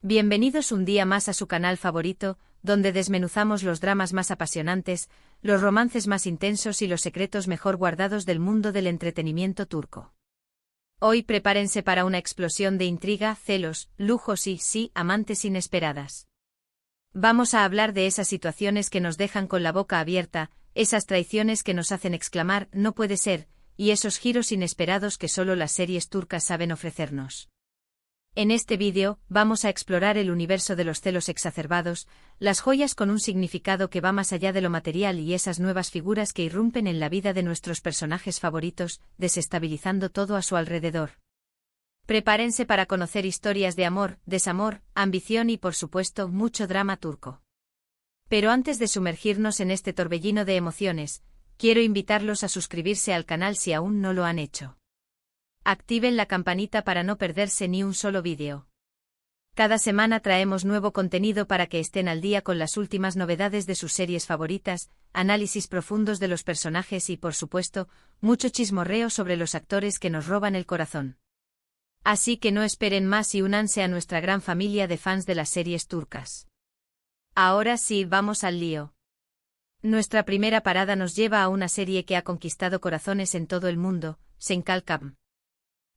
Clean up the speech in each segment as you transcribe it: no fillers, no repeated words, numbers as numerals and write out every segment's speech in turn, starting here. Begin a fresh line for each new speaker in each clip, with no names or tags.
Bienvenidos un día más a su canal favorito, donde desmenuzamos los dramas más apasionantes, los romances más intensos y los secretos mejor guardados del mundo del entretenimiento turco. Hoy prepárense para una explosión de intriga, celos, lujos y, sí, amantes inesperadas. Vamos a hablar de esas situaciones que nos dejan con la boca abierta, esas traiciones que nos hacen exclamar «no puede ser», y esos giros inesperados que solo las series turcas saben ofrecernos. En este vídeo, vamos a explorar el universo de los celos exacerbados, las joyas con un significado que va más allá de lo material y esas nuevas figuras que irrumpen en la vida de nuestros personajes favoritos, desestabilizando todo a su alrededor. Prepárense para conocer historias de amor, desamor, ambición y, por supuesto, mucho drama turco. Pero antes de sumergirnos en este torbellino de emociones, quiero invitarlos a suscribirse al canal si aún no lo han hecho. Activen la campanita para no perderse ni un solo vídeo. Cada semana traemos nuevo contenido para que estén al día con las últimas novedades de sus series favoritas, análisis profundos de los personajes y, por supuesto, mucho chismorreo sobre los actores que nos roban el corazón. Así que no esperen más y únanse a nuestra gran familia de fans de las series turcas. Ahora sí, vamos al lío. Nuestra primera parada nos lleva a una serie que ha conquistado corazones en todo el mundo, Senkalkam.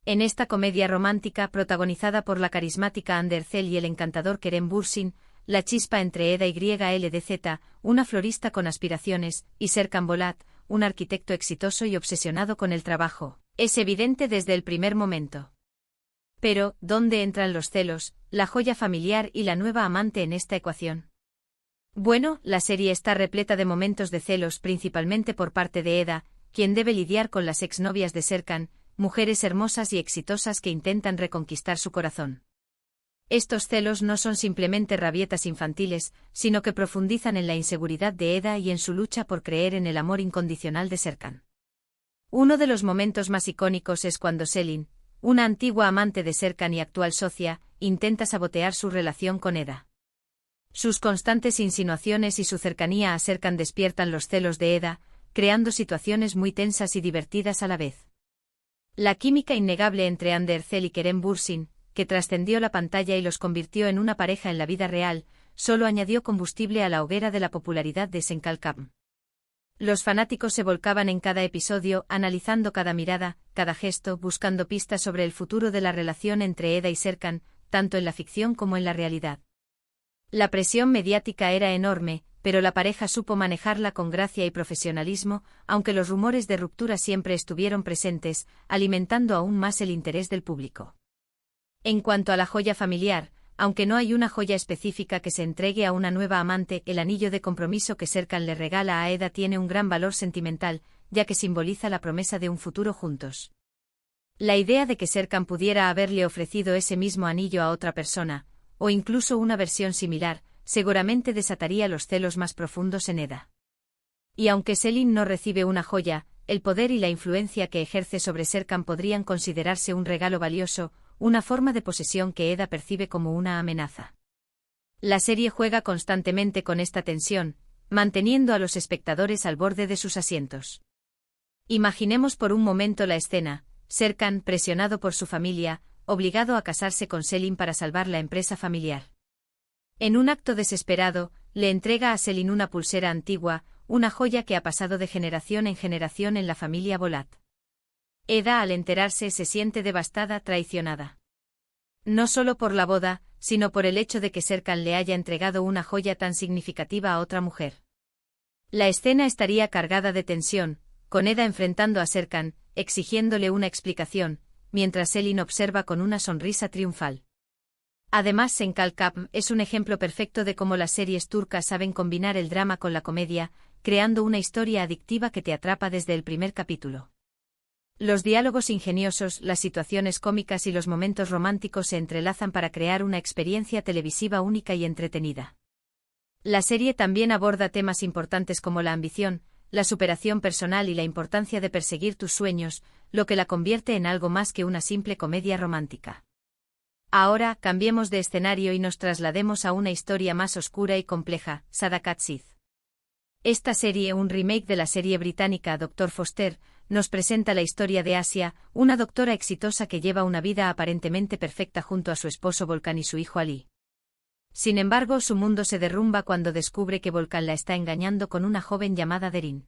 En esta comedia romántica protagonizada por la carismática Hande Erçel y el encantador Kerem Bürsin, la chispa entre Eda y YLDZ, una florista con aspiraciones, y Serkan Bolat, un arquitecto exitoso y obsesionado con el trabajo, es evidente desde el primer momento. Pero, ¿dónde entran los celos, la joya familiar y la nueva amante en esta ecuación? Bueno, la serie está repleta de momentos de celos principalmente por parte de Eda, quien debe lidiar con las exnovias de Serkan, mujeres hermosas y exitosas que intentan reconquistar su corazón. Estos celos no son simplemente rabietas infantiles, sino que profundizan en la inseguridad de Eda y en su lucha por creer en el amor incondicional de Serkan. Uno de los momentos más icónicos es cuando Selin, una antigua amante de Serkan y actual socia, intenta sabotear su relación con Eda. Sus constantes insinuaciones y su cercanía a Serkan despiertan los celos de Eda, creando situaciones muy tensas y divertidas a la vez. La química innegable entre Hande Erçel y Kerem Bürsin, que trascendió la pantalla y los convirtió en una pareja en la vida real, solo añadió combustible a la hoguera de la popularidad de Senkalkam. Los fanáticos se volcaban en cada episodio, analizando cada mirada, cada gesto, buscando pistas sobre el futuro de la relación entre Eda y Serkan, tanto en la ficción como en la realidad. La presión mediática era enorme, pero la pareja supo manejarla con gracia y profesionalismo, aunque los rumores de ruptura siempre estuvieron presentes, alimentando aún más el interés del público. En cuanto a la joya familiar, aunque no hay una joya específica que se entregue a una nueva amante, el anillo de compromiso que Serkan le regala a Eda tiene un gran valor sentimental, ya que simboliza la promesa de un futuro juntos. La idea de que Serkan pudiera haberle ofrecido ese mismo anillo a otra persona, o incluso una versión similar, seguramente desataría los celos más profundos en Eda. Y aunque Selin no recibe una joya, el poder y la influencia que ejerce sobre Serkan podrían considerarse un regalo valioso, una forma de posesión que Eda percibe como una amenaza. La serie juega constantemente con esta tensión, manteniendo a los espectadores al borde de sus asientos. Imaginemos por un momento la escena: Serkan, presionado por su familia, obligado a casarse con Selin para salvar la empresa familiar. En un acto desesperado, le entrega a Selin una pulsera antigua, una joya que ha pasado de generación en generación en la familia Bolat. Eda, al enterarse, se siente devastada, traicionada. No solo por la boda, sino por el hecho de que Serkan le haya entregado una joya tan significativa a otra mujer. La escena estaría cargada de tensión, con Eda enfrentando a Serkan, exigiéndole una explicación, mientras Selin observa con una sonrisa triunfal. Además, Senkalkam es un ejemplo perfecto de cómo las series turcas saben combinar el drama con la comedia, creando una historia adictiva que te atrapa desde el primer capítulo. Los diálogos ingeniosos, las situaciones cómicas y los momentos románticos se entrelazan para crear una experiencia televisiva única y entretenida. La serie también aborda temas importantes como la ambición, la superación personal y la importancia de perseguir tus sueños, lo que la convierte en algo más que una simple comedia romántica. Ahora, cambiemos de escenario y nos traslademos a una historia más oscura y compleja, Sadakat Sith. Esta serie, un remake de la serie británica Dr. Foster, nos presenta la historia de Asia, una doctora exitosa que lleva una vida aparentemente perfecta junto a su esposo Volkan y su hijo Ali. Sin embargo, su mundo se derrumba cuando descubre que Volkan la está engañando con una joven llamada Derin.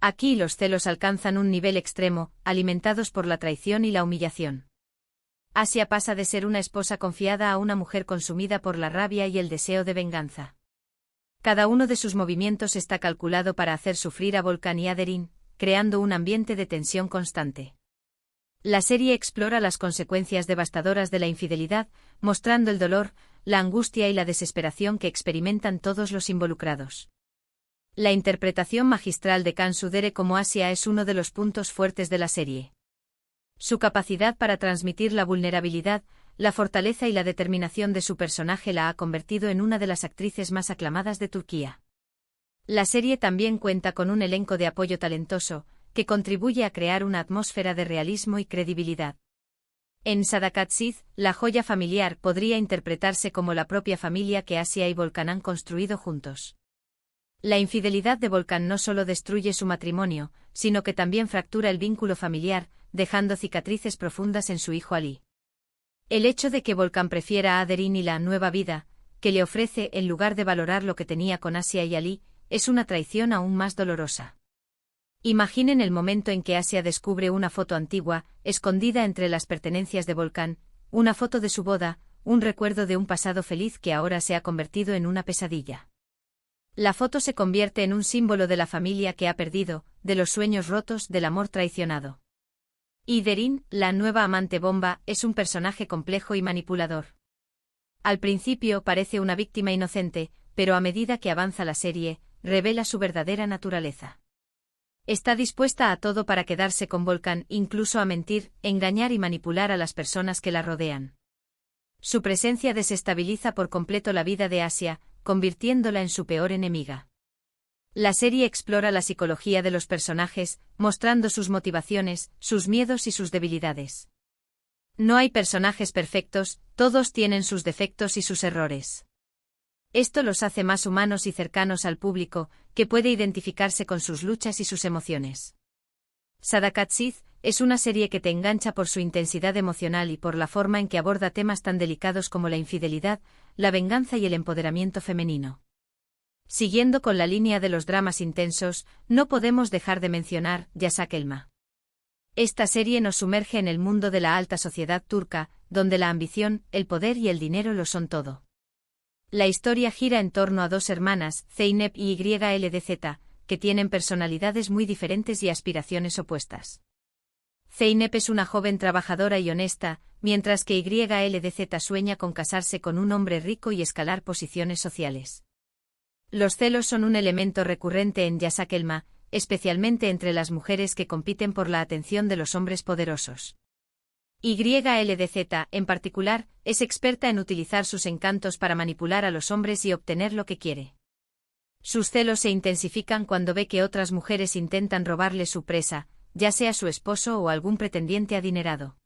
Aquí los celos alcanzan un nivel extremo, alimentados por la traición y la humillación. Asia pasa de ser una esposa confiada a una mujer consumida por la rabia y el deseo de venganza. Cada uno de sus movimientos está calculado para hacer sufrir a Volkan y a Derin, creando un ambiente de tensión constante. La serie explora las consecuencias devastadoras de la infidelidad, mostrando el dolor, la angustia y la desesperación que experimentan todos los involucrados. La interpretación magistral de Kan Su-dere como Asia es uno de los puntos fuertes de la serie. Su capacidad para transmitir la vulnerabilidad, la fortaleza y la determinación de su personaje la ha convertido en una de las actrices más aclamadas de Turquía. La serie también cuenta con un elenco de apoyo talentoso, que contribuye a crear una atmósfera de realismo y credibilidad. En Sadakatsiz, la joya familiar podría interpretarse como la propia familia que Asia y Volkan han construido juntos. La infidelidad de Volkan no solo destruye su matrimonio, sino que también fractura el vínculo familiar, dejando cicatrices profundas en su hijo Ali. El hecho de que Volkan prefiera a Derin y la nueva vida que le ofrece en lugar de valorar lo que tenía con Asia y Ali, es una traición aún más dolorosa. Imaginen el momento en que Asia descubre una foto antigua, escondida entre las pertenencias de Volkan, una foto de su boda, un recuerdo de un pasado feliz que ahora se ha convertido en una pesadilla. La foto se convierte en un símbolo de la familia que ha perdido, de los sueños rotos, del amor traicionado. Y Derin, la nueva amante bomba, es un personaje complejo y manipulador. Al principio parece una víctima inocente, pero a medida que avanza la serie, revela su verdadera naturaleza. Está dispuesta a todo para quedarse con Volkan, incluso a mentir, engañar y manipular a las personas que la rodean. Su presencia desestabiliza por completo la vida de Asia, convirtiéndola en su peor enemiga. La serie explora la psicología de los personajes, mostrando sus motivaciones, sus miedos y sus debilidades. No hay personajes perfectos, todos tienen sus defectos y sus errores. Esto los hace más humanos y cercanos al público, que puede identificarse con sus luchas y sus emociones. Sadakatsiz es una serie que te engancha por su intensidad emocional y por la forma en que aborda temas tan delicados como la infidelidad, la venganza y el empoderamiento femenino. Siguiendo con la línea de los dramas intensos, no podemos dejar de mencionar Yasak Elma. Esta serie nos sumerge en el mundo de la alta sociedad turca, donde la ambición, el poder y el dinero lo son todo. La historia gira en torno a dos hermanas, Zeynep y YLDZ, que tienen personalidades muy diferentes y aspiraciones opuestas. Zeynep es una joven trabajadora y honesta, mientras que YLDZ sueña con casarse con un hombre rico y escalar posiciones sociales. Los celos son un elemento recurrente en Yasak Elma, especialmente entre las mujeres que compiten por la atención de los hombres poderosos. YLDZ, en particular, es experta en utilizar sus encantos para manipular a los hombres y obtener lo que quiere. Sus celos se intensifican cuando ve que otras mujeres intentan robarle su presa, ya sea su esposo o algún pretendiente adinerado.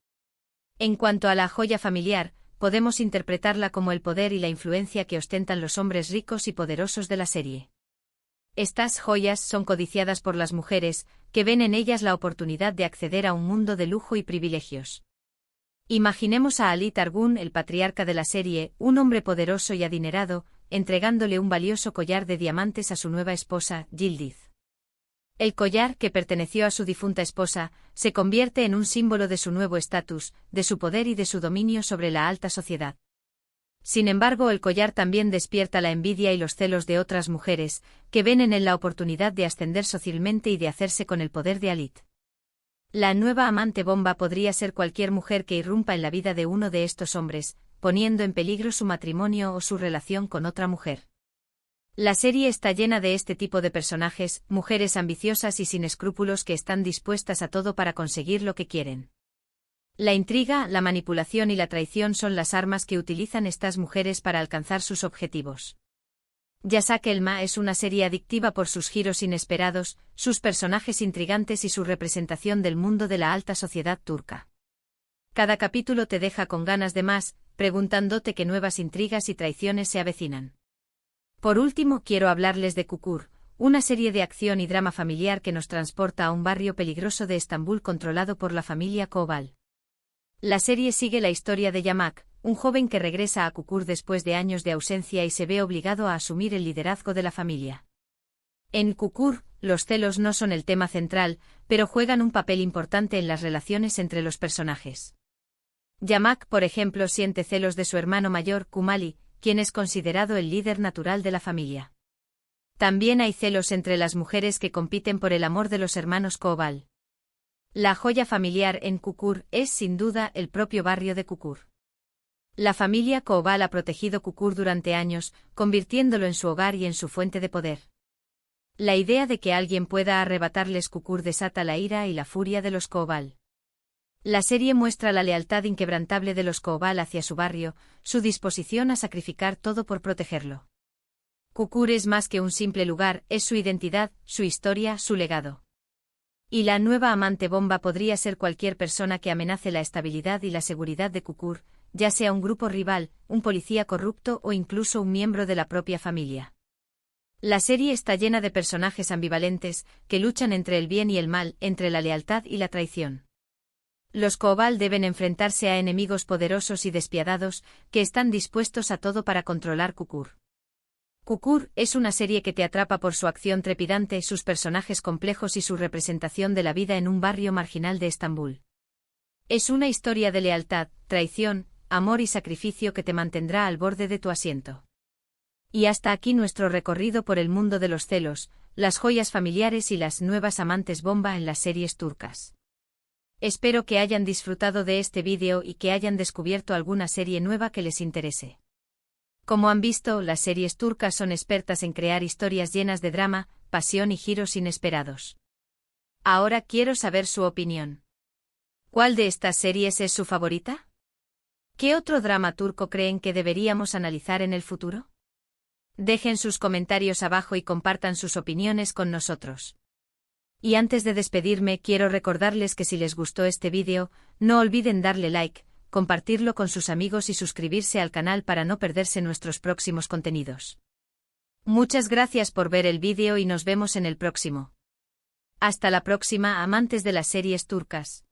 En cuanto a la joya familiar, podemos interpretarla como el poder y la influencia que ostentan los hombres ricos y poderosos de la serie. Estas joyas son codiciadas por las mujeres, que ven en ellas la oportunidad de acceder a un mundo de lujo y privilegios. Imaginemos a Ali Targun, el patriarca de la serie, un hombre poderoso y adinerado, entregándole un valioso collar de diamantes a su nueva esposa, Yildiz. El collar, que perteneció a su difunta esposa, se convierte en un símbolo de su nuevo estatus, de su poder y de su dominio sobre la alta sociedad. Sin embargo, el collar también despierta la envidia y los celos de otras mujeres, que ven en él la oportunidad de ascender socialmente y de hacerse con el poder de Alit. La nueva amante bomba podría ser cualquier mujer que irrumpa en la vida de uno de estos hombres, poniendo en peligro su matrimonio o su relación con otra mujer. La serie está llena de este tipo de personajes, mujeres ambiciosas y sin escrúpulos que están dispuestas a todo para conseguir lo que quieren. La intriga, la manipulación y la traición son las armas que utilizan estas mujeres para alcanzar sus objetivos. Yasak Elma es una serie adictiva por sus giros inesperados, sus personajes intrigantes y su representación del mundo de la alta sociedad turca. Cada capítulo te deja con ganas de más, preguntándote qué nuevas intrigas y traiciones se avecinan. Por último, quiero hablarles de Kukur, una serie de acción y drama familiar que nos transporta a un barrio peligroso de Estambul controlado por la familia Koval. La serie sigue la historia de Yamak, un joven que regresa a Kukur después de años de ausencia y se ve obligado a asumir el liderazgo de la familia. En Kukur, los celos no son el tema central, pero juegan un papel importante en las relaciones entre los personajes. Yamak, por ejemplo, siente celos de su hermano mayor, Kumali, quien es considerado el líder natural de la familia. También hay celos entre las mujeres que compiten por el amor de los hermanos Koobal. La joya familiar en Kukur es sin duda el propio barrio de Kukur. La familia Koobal ha protegido Kukur durante años, convirtiéndolo en su hogar y en su fuente de poder. La idea de que alguien pueda arrebatarles Kukur desata la ira y la furia de los Koobal. La serie muestra la lealtad inquebrantable de los Koobal hacia su barrio, su disposición a sacrificar todo por protegerlo. Kukur es más que un simple lugar, es su identidad, su historia, su legado. Y la nueva amante bomba podría ser cualquier persona que amenace la estabilidad y la seguridad de Kukur, ya sea un grupo rival, un policía corrupto o incluso un miembro de la propia familia. La serie está llena de personajes ambivalentes, que luchan entre el bien y el mal, entre la lealtad y la traición. Los Koobal deben enfrentarse a enemigos poderosos y despiadados, que están dispuestos a todo para controlar Kukur. Kukur es una serie que te atrapa por su acción trepidante, sus personajes complejos y su representación de la vida en un barrio marginal de Estambul. Es una historia de lealtad, traición, amor y sacrificio que te mantendrá al borde de tu asiento. Y hasta aquí nuestro recorrido por el mundo de los celos, las joyas familiares y las nuevas amantes bomba en las series turcas. Espero que hayan disfrutado de este vídeo y que hayan descubierto alguna serie nueva que les interese. Como han visto, las series turcas son expertas en crear historias llenas de drama, pasión y giros inesperados. Ahora quiero saber su opinión. ¿Cuál de estas series es su favorita? ¿Qué otro drama turco creen que deberíamos analizar en el futuro? Dejen sus comentarios abajo y compartan sus opiniones con nosotros. Y antes de despedirme quiero recordarles que si les gustó este vídeo, no olviden darle like, compartirlo con sus amigos y suscribirse al canal para no perderse nuestros próximos contenidos. Muchas gracias por ver el vídeo y nos vemos en el próximo. Hasta la próxima, amantes de las series turcas.